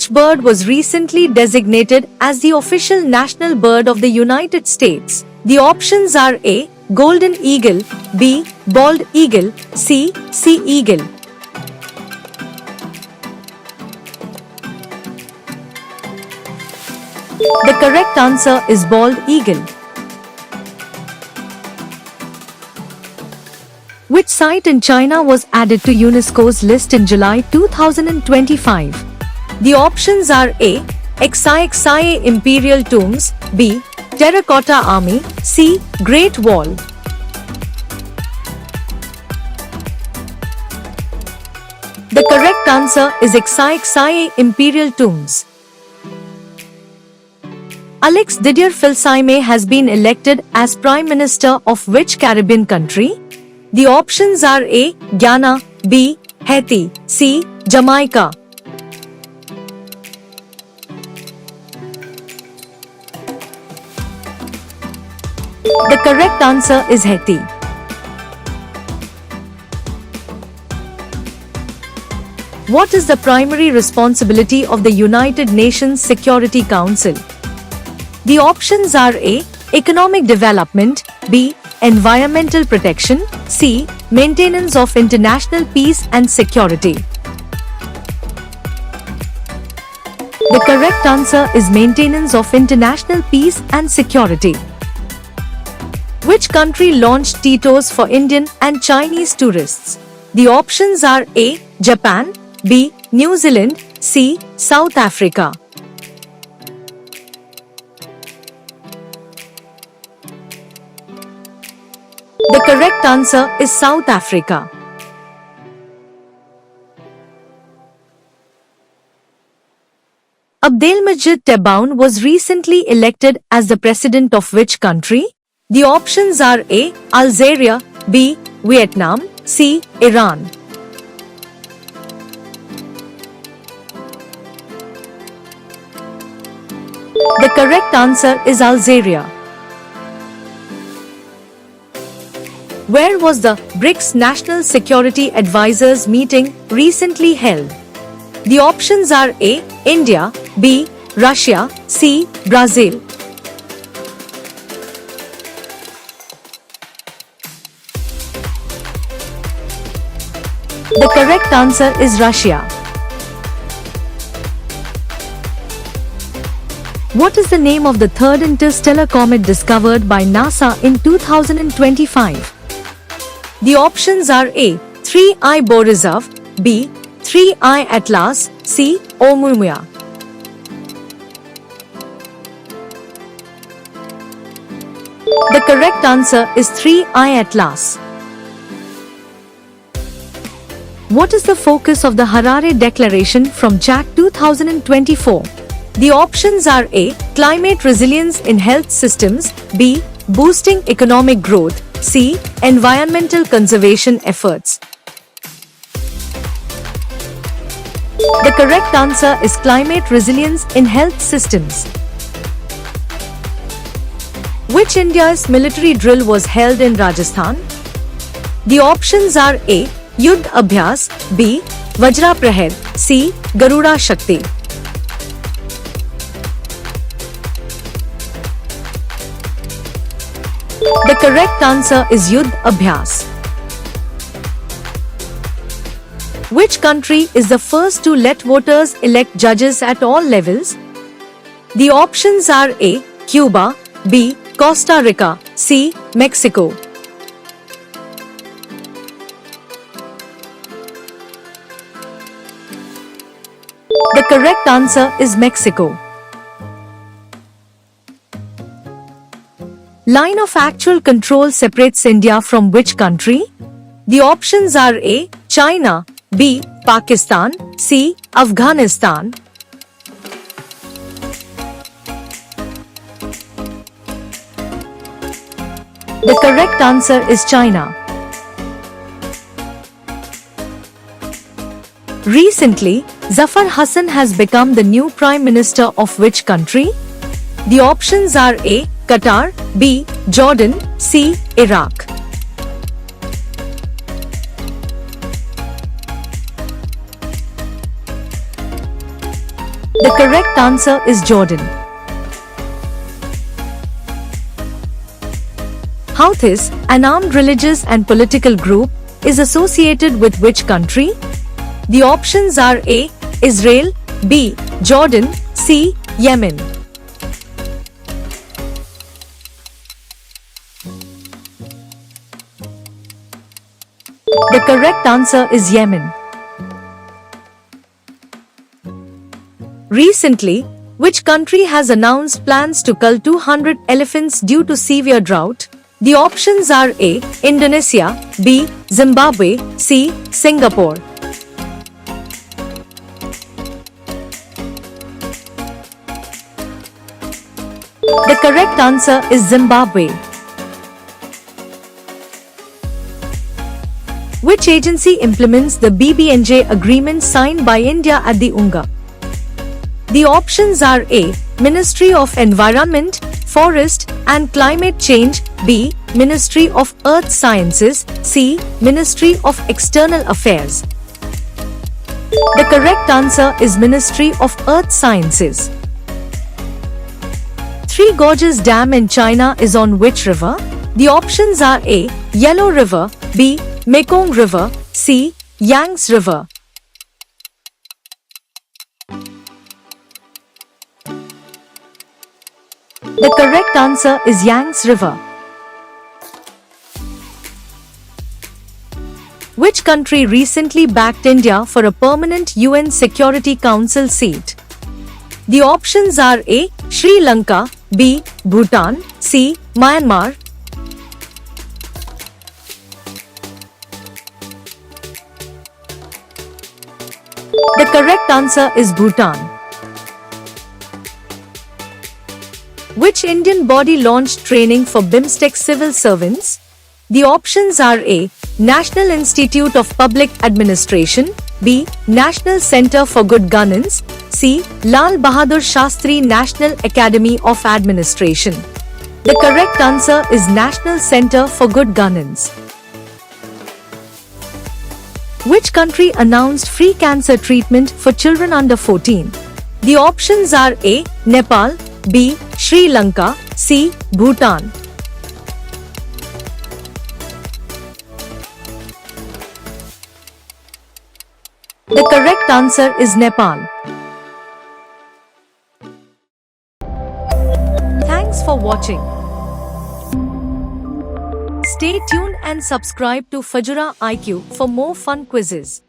Which bird was recently designated as the official national bird of the United States? The options are A. Golden eagle, B. Bald eagle, C. Sea eagle. The correct answer is bald eagle. Which site in China was added to UNESCO's list in July 2025? The options are A. Xai Imperial Tombs, B. Terracotta Army, C. Great Wall. The correct answer is Xai Imperial Tombs. Alex Didier Filsaime has been elected as Prime Minister of which Caribbean country? The options are A. Guyana, B. Haiti, C. Jamaica. The correct answer is Haiti. What is the primary responsibility of the United Nations Security Council? The options are A. Economic development, B. Environmental protection, C. Maintenance of international peace and security. The correct answer is maintenance of international peace and security. Which country launched Tito's for Indian and Chinese tourists? The options are A. Japan, B. New Zealand, C. South Africa. The correct answer is South Africa. Abdelmajid Tebboune was recently elected as the president of which country? The options are A. Algeria, B. Vietnam, C. Iran. The correct answer is Algeria. Where was the BRICS National Security Advisors meeting recently held? The options are A. India, B. Russia, C. Brazil. The correct answer is Russia. What is the name of the third interstellar comet discovered by NASA in 2025? The options are A. 3I Borisov, B. 3I Atlas, C. Oumuamua. The correct answer is 3I Atlas. What is the focus of the Harare Declaration from JAC 2024? The options are A. Climate resilience in health systems, B. Boosting economic growth, C. Environmental conservation efforts. The correct answer is climate resilience in health systems. Which India's military drill was held in Rajasthan? The options are A. Yuddh Abhyas, B. Vajra Prahar, C. Garuda Shakti. The correct answer is Yuddh Abhyas. Which country is the first to let voters elect judges at all levels? The options are A. Cuba, B. Costa Rica, C. Mexico. The correct answer is Mexico. Line of actual control separates India from which country? The options are A. China, B. Pakistan, C. Afghanistan. The correct answer is China. Recently, Zafar Hassan has become the new Prime Minister of which country? The options are A. Qatar, B. Jordan, C. Iraq. The correct answer is Jordan. Houthis, an armed religious and political group, is associated with which country? The options are A. Israel, B. Jordan, C. Yemen. The correct answer is Yemen. Recently, which country has announced plans to cull 200 elephants due to severe drought? The options are A. Indonesia, B. Zimbabwe, C. Singapore. The correct answer is Zimbabwe. Which agency implements the BBNJ agreement signed by India at the UNGA? The options are A. Ministry of Environment, Forest and Climate Change, B. Ministry of Earth Sciences, C. Ministry of External Affairs. The correct answer is Ministry of Earth Sciences. Three Gorges Dam in China is on which river? The options are A. Yellow River, B. Mekong River, C. Yangtze River. The correct answer is Yangtze River. Which country recently backed India for a permanent UN Security Council seat? The options are A. Sri Lanka, B. Bhutan, C. Myanmar. The correct answer is Bhutan. Which Indian body launched training for BIMSTEC civil servants? The options are A. National Institute of Public Administration, B. National Centre for Good Governance, C. Lal Bahadur Shastri National Academy of Administration. The correct answer is National Centre for Good Governance. Which country announced free cancer treatment for children under 14? The options are A. Nepal, B. Sri Lanka, C. Bhutan. The correct answer is Nepal. Thanks for watching. Stay tuned and subscribe to Fajura IQ for more fun quizzes.